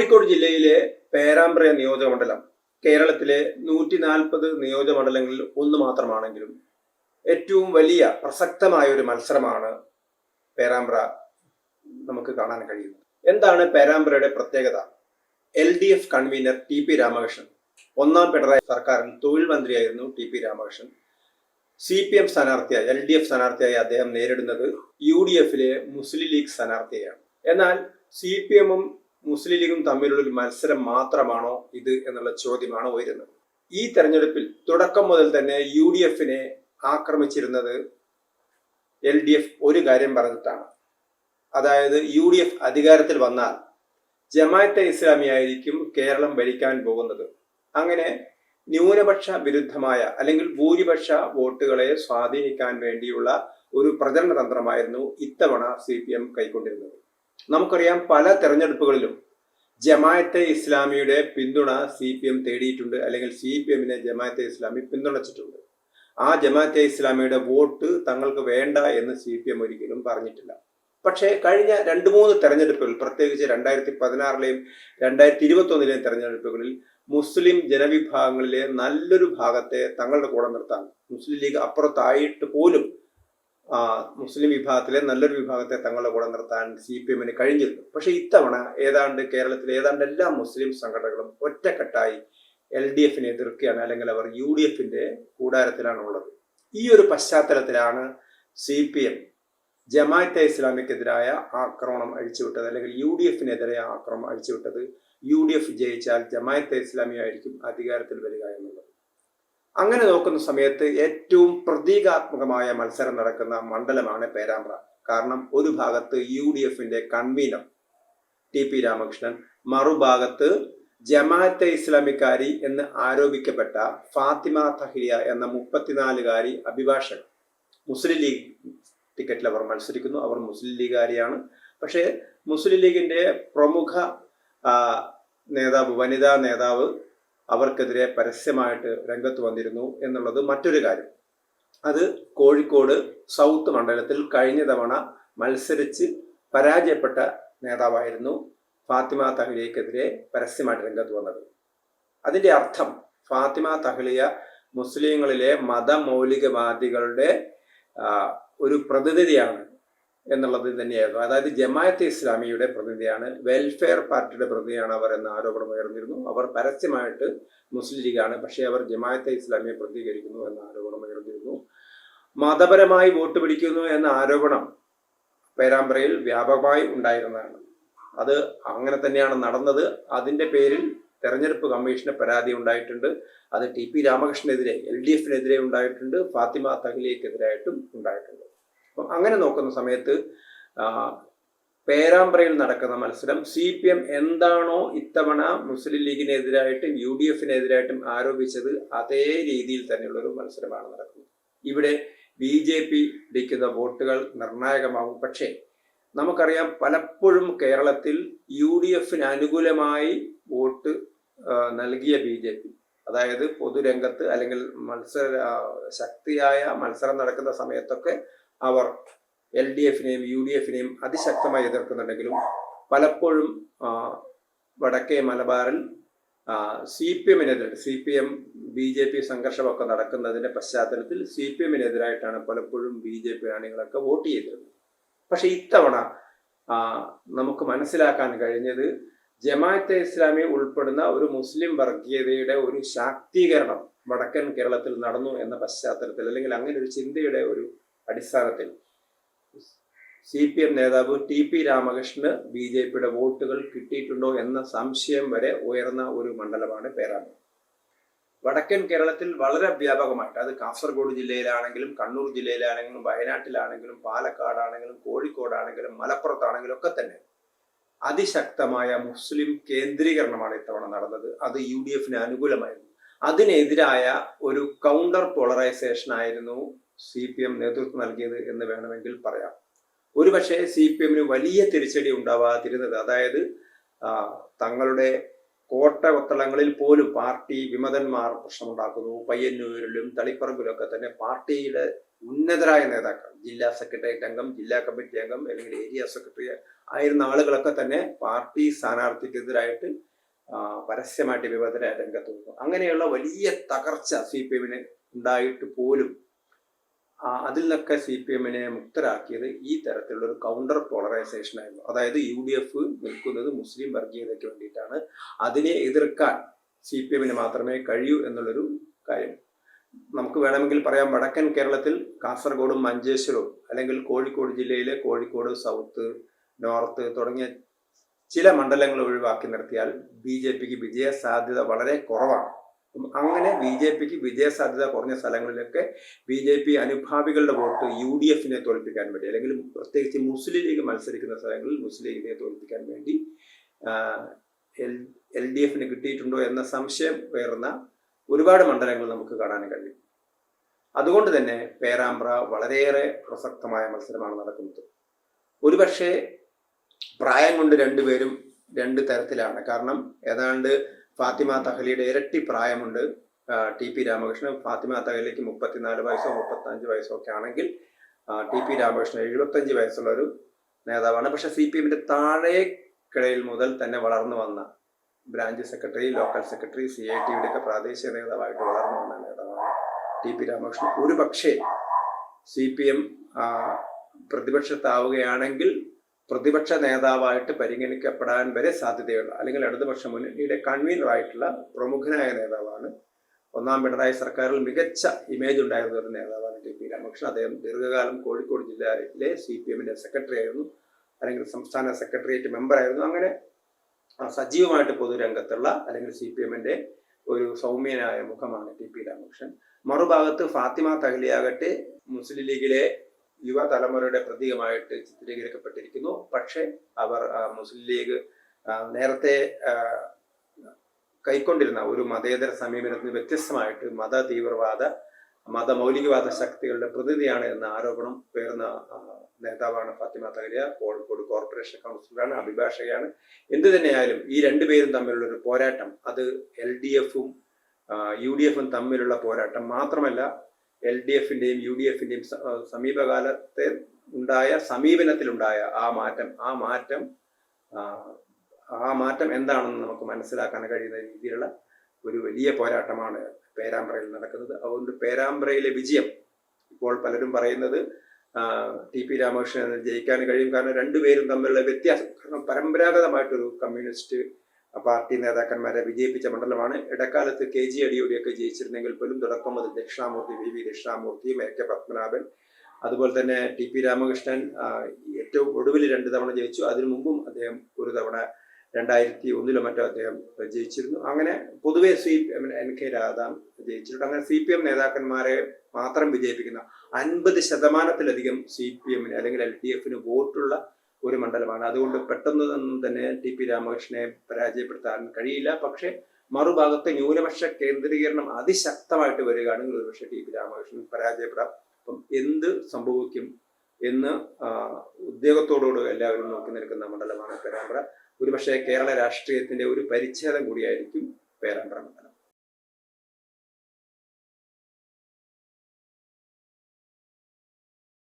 കോഴിക്കോട് ജില്ലയിലെ പേരാമ്പ്ര നിയോജകമണ്ഡലം കേരളത്തിലെ 140 നിയോജകമണ്ഡലങ്ങളിൽ ഒന്ന് മാത്രമാണെങ്കിലും ഏറ്റവും വലിയ പ്രസക്തമായ ഒരു മത്സരമാണ് പേരാമ്പ്ര നമുക്ക് കാണാൻ കഴിയുന്നത്. എന്താണ് പേരാമ്പ്രയുടെ പ്രത്യേകത? LDF കൺവീനർ TP രാമകൃഷ്ണൻ, ഒന്നാം പിണറായി സർക്കാരിൽ തൊഴിൽ മന്ത്രിയായിരുന്നു TP രാമകൃഷ്ണൻ. CPM സ്ഥാനാർത്ഥിയായി LDF സ്ഥാനാർത്ഥിയായി അദ്ദേഹം നേരിടുന്നത് UDFിലെ മുസ്ലിം ലീഗ് സ്ഥാനാർത്ഥിയാണ്. എന്നാൽ CPMഉം മുസ്ലിം ലീഗും തമ്മിലുള്ള ഒരു മത്സരം മാത്രമാണോ ഇത് എന്നുള്ള ചോദ്യമാണ് ഉയരുന്നത്. ഈ തെരഞ്ഞെടുപ്പിൽ തുടക്കം മുതൽ തന്നെ UDFിനെ ആക്രമിച്ചിരുന്നത് LDF ഒരു കാര്യം പറഞ്ഞിട്ടാണ്. അതായത് UDF അധികാരത്തിൽ വന്നാൽ ജമാഅത്തെ ഇസ്ലാമി ആയിരിക്കും കേരളം ഭരിക്കാൻ പോകുന്നത്. അങ്ങനെ ന്യൂനപക്ഷ വിരുദ്ധമായ അല്ലെങ്കിൽ ഭൂരിപക്ഷ വോട്ടുകളെ സ്വാധീനിക്കാൻ വേണ്ടിയുള്ള ഒരു പ്രചരണ തന്ത്രമായിരുന്നു ഇത്തവണ CPM കൈക്കൊണ്ടിരുന്നത്. നമുക്കറിയാം, പല തെരഞ്ഞെടുപ്പുകളിലും ജമാഅത്തെ ഇസ്ലാമിയുടെ പിന്തുണ CPM തേടിയിട്ടുണ്ട്, അല്ലെങ്കിൽ CPMനെ ജമാഅത്തെ ഇസ്ലാമി പിന്തുണച്ചിട്ടുണ്ട്. ആ ജമാഅത്തെ ഇസ്ലാമിയുടെ വോട്ട് തങ്ങൾക്ക് വേണ്ട എന്ന് CPM ഒരിക്കലും പറഞ്ഞിട്ടില്ല. പക്ഷേ കഴിഞ്ഞ 2-3 തെരഞ്ഞെടുപ്പുകൾ, പ്രത്യേകിച്ച് 2016ലെയും 2021ലെയും തെരഞ്ഞെടുപ്പുകളിൽ മുസ്ലിം ജനവിഭാഗങ്ങളിലെ നല്ലൊരു ഭാഗത്തെ തങ്ങളുടെ കൂടെ നിർത്താൻ, മുസ്ലിം ലീഗ് അപ്പുറത്തായിട്ട് പോലും മുസ്ലിം വിഭാഗത്തിലെ നല്ലൊരു വിഭാഗത്തെ തങ്ങളുടെ കൂടെ നിർത്താൻ CPMന് കഴിഞ്ഞിരുന്നു. പക്ഷെ ഇത്തവണ കേരളത്തിലെ ഏതാണ്ട് എല്ലാ മുസ്ലിം സംഘടനകളും ഒറ്റക്കെട്ടായി LDFിനെ എതിർക്കുകയാണ്, അല്ലെങ്കിൽ അവർ UDFിന്റെ കൂടാരത്തിലാണ് ഉള്ളത്. ഈ ഒരു പശ്ചാത്തലത്തിലാണ് CPM ജമാഅത്തെ ഇസ്ലാമിക്കെതിരായ ആക്രമണം അഴിച്ചുവിട്ടത്, അല്ലെങ്കിൽ UDFിനെതിരെ ആക്രമണം അഴിച്ചുവിട്ടത്. UDF ജയിച്ചാൽ ജമാഅത്തെ ഇസ്ലാമി ആയിരിക്കും അധികാരത്തിൽ വരിക എന്നുള്ളത്. അങ്ങനെ നോക്കുന്ന സമയത്ത് ഏറ്റവും പ്രതീകാത്മകമായ മത്സരം നടക്കുന്ന മണ്ഡലമാണ് പേരാമ്പ്ര. കാരണം ഒരു ഭാഗത്ത് UDFിന്റെ കൺവീനർ TP രാമകൃഷ്ണൻ, മറുഭാഗത്ത് ജമാഅത്തെ ഇസ്ലാമിക്കാരി എന്ന് ആരോപിക്കപ്പെട്ട ഫാത്തിമ തഹ്ലിയ എന്ന 34-കാരി അഭിഭാഷകൻ. മുസ്ലിം ലീഗ് ടിക്കറ്റിൽ അവർ മത്സരിക്കുന്നു. അവർ മുസ്ലിം ലീഗുകാരിയാണ്. പക്ഷേ മുസ്ലിം ലീഗിന്റെ പ്രമുഖ നേതാവ്, വനിതാ നേതാവ് അവർക്കെതിരെ പരസ്യമായിട്ട് രംഗത്ത് വന്നിരുന്നു എന്നുള്ളത് മറ്റൊരു കാര്യം. അത് കോഴിക്കോട് സൗത്ത് മണ്ഡലത്തിൽ കഴിഞ്ഞ തവണ മത്സരിച്ച് പരാജയപ്പെട്ട നേതാവായിരുന്നു ഫാത്തിമ തഹ്ലിയക്കെതിരെ പരസ്യമായിട്ട് രംഗത്ത് വന്നത്. അതിൻ്റെ അർത്ഥം ഫാത്തിമ തഹ്ലിയ മുസ്ലിങ്ങളിലെ മതമൗലികവാദികളുടെ ഒരു പ്രതിനിധിയാണ് എന്നുള്ളത് തന്നെയായിരുന്നു. അതായത് ജമാഅത്തെ ഇസ്ലാമിയുടെ പ്രതിനിധിയാണ്, വെൽഫെയർ പാർട്ടിയുടെ പ്രതിനിധിയാണ് അവർ എന്ന ആരോപണം ഉയർന്നിരുന്നു. അവർ പരസ്യമായിട്ട് മുസ്ലിം ലീഗാണ്, പക്ഷേ അവർ ജമാഅത്തെ ഇസ്ലാമിയെ പ്രതികരിക്കുന്നു എന്ന ആരോപണം ഉയർന്നിരുന്നു. മതപരമായി വോട്ട് പിടിക്കുന്നു എന്ന ആരോപണം പേരാമ്പ്രയിൽ വ്യാപകമായി ഉണ്ടായിരുന്നതാണ്. അത് അങ്ങനെ തന്നെയാണ് നടന്നത്. അതിൻ്റെ പേരിൽ തെരഞ്ഞെടുപ്പ് കമ്മീഷന് പരാതി ഉണ്ടായിട്ടുണ്ട്. അത് TP രാമകൃഷ്ണനെതിരെ, LDFിനെതിരെ ഉണ്ടായിട്ടുണ്ട്, ഫാത്തിമ തഹ്ലിയക്കെതിരായിട്ടും ഉണ്ടായിട്ടുണ്ട്. അപ്പം അങ്ങനെ നോക്കുന്ന സമയത്ത് പേരാമ്പ്രയിൽ നടക്കുന്ന മത്സരം CPM എന്താണോ ഇത്തവണ മുസ്ലിം ലീഗിനെതിരായിട്ടും UDFിനെതിരായിട്ടും ആരോപിച്ചത് അതേ രീതിയിൽ തന്നെയുള്ളൊരു മത്സരമാണ് നടക്കുന്നത്. ഇവിടെ BJP പിടിക്കുന്ന വോട്ടുകൾ നിർണായകമാകും. പക്ഷേ നമുക്കറിയാം, പലപ്പോഴും കേരളത്തിൽ UDFിന് അനുകൂലമായി വോട്ട് നൽകിയ BJP, അതായത് പൊതുരംഗത്ത് അല്ലെങ്കിൽ ശക്തിയായ മത്സരം നടക്കുന്ന സമയത്തൊക്കെ അവർ LDFിനെയും UDFിനെയും അതിശക്തമായി എതിർക്കുന്നുണ്ടെങ്കിലും പലപ്പോഴും വടക്കേ മലബാറിൽ CPM BJP സംഘർഷമൊക്കെ നടക്കുന്നതിന്റെ പശ്ചാത്തലത്തിൽ CPMനെതിരായിട്ടാണ് പലപ്പോഴും BJP അണികളൊക്കെ വോട്ട് ചെയ്തിരുന്നത്. പക്ഷെ ഇത്തവണ നമുക്ക് മനസ്സിലാക്കാൻ കഴിഞ്ഞത് ജമാഅത്തെ ഇസ്ലാമി ഉൾപ്പെടുന്ന ഒരു മുസ്ലിം വർഗീയതയുടെ ഒരു ശാക്തീകരണം വടക്കൻ കേരളത്തിൽ നടന്നു എന്ന പശ്ചാത്തലത്തിൽ, അല്ലെങ്കിൽ അങ്ങനെ ഒരു ചിന്തയുടെ ഒരു അടിസ്ഥാനത്തിൽ CPM നേതാവ് TP രാമകൃഷ്ണന് BJPയുടെ വോട്ടുകൾ കിട്ടിയിട്ടുണ്ടോ എന്ന സംശയം വരെ ഉയർന്ന ഒരു മണ്ഡലമാണ് പേരാമ്പ്ര. വടക്കൻ കേരളത്തിൽ വളരെ വ്യാപകമായിട്ട്, അത് കാസർഗോഡ് ജില്ലയിലാണെങ്കിലും കണ്ണൂർ ജില്ലയിലാണെങ്കിലും വയനാട്ടിലാണെങ്കിലും പാലക്കാടാണെങ്കിലും കോഴിക്കോടാണെങ്കിലും മലപ്പുറത്താണെങ്കിലും ഒക്കെ തന്നെ അതിശക്തമായ മുസ്ലിം കേന്ദ്രീകരണമാണ് ഇത്തവണ നടന്നത്. അത് UDFിന് അനുകൂലമായിരുന്നു. അതിനെതിരായ ഒരു കൗണ്ടർ പോളറൈസേഷൻ ആയിരുന്നു CPM നേതൃത്വം നൽകിയത് എന്ന് വേണമെങ്കിൽ പറയാം. ഒരുപക്ഷെ CPMന് വലിയ തിരിച്ചടി ഉണ്ടാവാതിരുന്നത്, അതായത് തങ്ങളുടെ കോട്ട കൊത്തളങ്ങളിൽ പോലും പാർട്ടി വിമതന്മാർ പ്രശ്നമുണ്ടാക്കുന്നു. പയ്യന്നൂരിലും തളിപ്പറമ്പിലൊക്കെ തന്നെ പാർട്ടിയുടെ ഉന്നതരായ നേതാക്കൾ, ജില്ലാ സെക്രട്ടേറിയറ്റ് അംഗം, ജില്ലാ കമ്മിറ്റി അംഗം അല്ലെങ്കിൽ ഏരിയ സെക്രട്ടറി ആയിരുന്ന ആളുകളൊക്കെ തന്നെ പാർട്ടി സ്ഥാനാർത്ഥിക്കെതിരായിട്ട് പരസ്യമായിട്ട് വിമതരായ രംഗത്ത് വന്നു. അങ്ങനെയുള്ള വലിയ തകർച്ച CPM-ന് ഉണ്ടായിട്ട് പോലും അതിൽ നിന്നൊക്കെ CPM-നെ മുക്തരാക്കിയത് ഈ തരത്തിലുള്ള ഒരു കൗണ്ടർ പോളറൈസേഷൻ ആയിരുന്നു. അതായത് UDF നിൽക്കുന്നത് മുസ്ലിം വർഗീയതയ്ക്ക് വേണ്ടിയിട്ടാണ്. അതിനെ എതിർക്കാൻ CPM-ന് മാത്രമേ കഴിയൂ എന്നുള്ളൊരു കാര്യം നമുക്ക് വേണമെങ്കിൽ പറയാം. വടക്കൻ കേരളത്തിൽ കാസർഗോഡും മഞ്ചേശ്വരവും അല്ലെങ്കിൽ കോഴിക്കോട് ജില്ലയിലെ കോഴിക്കോട് സൗത്ത്, നോർത്ത് തുടങ്ങിയ ചില മണ്ഡലങ്ങൾ ഒഴിവാക്കി നിർത്തിയാൽ BJPക്ക് വിജയ സാധ്യത വളരെ കുറവാണ്. അങ്ങനെ BJPക്ക് വിജയസാധ്യത കുറഞ്ഞ സ്ഥലങ്ങളിലൊക്കെ BJP അനുഭാവികളുടെ വോട്ട് UDF-നെ തോൽപ്പിക്കാൻ വേണ്ടി, അല്ലെങ്കിൽ പ്രത്യേകിച്ച് മുസ്ലിം ലീഗ് മത്സരിക്കുന്ന സ്ഥലങ്ങളിൽ മുസ്ലിം ലീഗിനെ തോൽപ്പിക്കാൻ വേണ്ടി LDF-ന് കിട്ടിയിട്ടുണ്ടോ എന്ന സംശയം ഉയർന്ന ഒരുപാട് മണ്ഡലങ്ങൾ നമുക്ക് കാണാൻ കഴിയും. അതുകൊണ്ട് തന്നെ പേരാമ്പ്ര വളരെയേറെ പ്രസക്തമായ മത്സരമാണ് നടക്കുന്നത്. ഒരുപക്ഷെ പ്രായം കൊണ്ട് രണ്ടുപേരും രണ്ട് തരത്തിലാണ്. കാരണം ഏതാണ്ട് ഫാത്തിമ തഹലിയുടെ ഇരട്ടി പ്രായമുണ്ട് TP രാമകൃഷ്ണൻ. ഫാത്തിമ തഹലിക്ക് 34 വയസ്സോ 35 വയസ്സോ ഒക്കെ ആണെങ്കിൽ TP രാമകൃഷ്ണൻ 75 വയസ്സുള്ള ഒരു നേതാവാണ്. പക്ഷെ CPM-ന്റെ താഴേക്കിടയിൽ മുതൽ തന്നെ വളർന്നു വന്ന ബ്രാഞ്ച് സെക്രട്ടറി, ലോക്കൽ സെക്രട്ടറി, CIT-യുടെ ഒക്കെ പ്രാദേശിക നേതാവായിട്ട് വളർന്നു വന്ന നേതാവാണ് TP രാമകൃഷ്ണൻ. ഒരു പക്ഷേ CPM പ്രതിപക്ഷത്താവുകയാണെങ്കിൽ പ്രതിപക്ഷ നേതാവായിട്ട് പരിഗണിക്കപ്പെടാൻ വരെ സാധ്യതയുള്ള, അല്ലെങ്കിൽ ഇടതുപക്ഷ മുന്നണിയുടെ കൺവീനറായിട്ടുള്ള പ്രമുഖനായ നേതാവാണ്. ഒന്നാം പിണറായി സർക്കാരിൽ മികച്ച ഇമേജ് ഉണ്ടായിരുന്ന ഒരു നേതാവാണ് TP രാമകൃഷ്ണൻ. അദ്ദേഹം ദീർഘകാലം കോഴിക്കോട് ജില്ലയിലെ CPM-ന്റെ സെക്രട്ടറി ആയിരുന്നു, അല്ലെങ്കിൽ സംസ്ഥാന സെക്രട്ടേറിയറ്റ് മെമ്പറായിരുന്നു. അങ്ങനെ സജീവമായിട്ട് പൊതുരംഗത്തുള്ള, അല്ലെങ്കിൽ CPM-ന്റെ ഒരു സൗമ്യനായ മുഖമാണ് TP രാമകൃഷ്ണൻ. മറുഭാഗത്ത് ഫാത്തിമ തഹലിയാകട്ടെ മുസ്ലിം ലീഗിലെ യുവതലമുറയുടെ പ്രതീകമായിട്ട് ചിത്രീകരിക്കപ്പെട്ടിരിക്കുന്നു. പക്ഷെ അവർ മുസ്ലിം ലീഗ് നേരത്തെ കൈക്കൊണ്ടിരുന്ന ഒരു മതേതര സമീപനത്തിന് വ്യത്യസ്തമായിട്ട് മതമൗലികവാദ ശക്തികളുടെ പ്രതിനിധിയാണ് എന്ന ആരോപണം ഉയർന്ന നേതാവാണ് ഫാത്തിമ തഹലിയ. കോഴിക്കോട് കോർപ്പറേഷൻ കൗൺസിലറാണ്, അഭിഭാഷകയാണ്. എന്തു തന്നെയായാലും ഈ രണ്ടുപേരും തമ്മിലുള്ള ഒരു പോരാട്ടം, അത് LDF-ഉം UDF-ഉം തമ്മിലുള്ള പോരാട്ടം മാത്രമല്ല, LDF-ന്റെയും UDF-ന്റെയും സമീപകാലത്തെ ഉണ്ടായ സമീപനത്തിലുണ്ടായ ആ മാറ്റം എന്താണെന്ന് നമുക്ക് മനസ്സിലാക്കാൻ കഴിയുന്ന രീതിയിലുള്ള ഒരു വലിയ പോരാട്ടമാണ് പേരാമ്പ്രയിൽ നടക്കുന്നത്. അതുകൊണ്ട് പേരാമ്പ്രയിലെ വിജയം, ഇപ്പോൾ പലരും പറയുന്നത് TP രാമകൃഷ്ണൻ ജയിക്കാൻ കഴിയും, കാരണം രണ്ടുപേരും തമ്മിലുള്ള വ്യത്യാസം. കാരണം പരമ്പരാഗതമായിട്ടൊരു കമ്മ്യൂണിസ്റ്റ് പാർട്ടി നേതാക്കന്മാരെ വിജയിപ്പിച്ച മണ്ഡലമാണ്. ഇടക്കാലത്ത് KG അടിയോടിയൊക്കെ ജയിച്ചിരുന്നെങ്കിൽ പോലും തുടക്കം മുതൽ ദക്ഷിണാമൂർത്തി, VV ദക്ഷിണാമൂർത്തി, AK പത്മനാഭൻ, അതുപോലെ തന്നെ TP രാമകൃഷ്ണൻ ഏറ്റവും ഒടുവിൽ 2 തവണ ജയിച്ചു. അതിനു മുമ്പും അദ്ദേഹം ഒരു തവണ 2001 മറ്റോ അദ്ദേഹം ജയിച്ചിരുന്നു. അങ്ങനെ പൊതുവെ NK രാധാം ജയിച്ചിട്ടുണ്ട്. അങ്ങനെ CPM നേതാക്കന്മാരെ മാത്രം വിജയിപ്പിക്കുന്ന 50% CPM-ന് അല്ലെങ്കിൽ LDF-ന് വോട്ടുള്ള ഒരു മണ്ഡലമാണ്. അതുകൊണ്ട് പെട്ടെന്ന് തന്നെ TP രാമകൃഷ്ണനെ പരാജയപ്പെടുത്താൻ കഴിയില്ല. പക്ഷെ മറുഭാഗത്തെ ന്യൂനപക്ഷ കേന്ദ്രീകരണം അതിശക്തമായിട്ട് വരികയാണെങ്കിൽ ഒരുപക്ഷെ TP രാമകൃഷ്ണൻ പരാജയപ്പെടാം. അപ്പം എന്ത് സംഭവിക്കും എന്ന് ഉദ്യോഗത്തോടുകൂടി എല്ലാവരും നോക്കി നിൽക്കുന്ന മണ്ഡലമാണ് പേരാമ്പ്ര. ഒരുപക്ഷെ കേരള രാഷ്ട്രീയത്തിന്റെ ഒരു പരിച്ഛേദം കൂടിയായിരിക്കും പേരാമ്പ്ര മണ്ഡലം.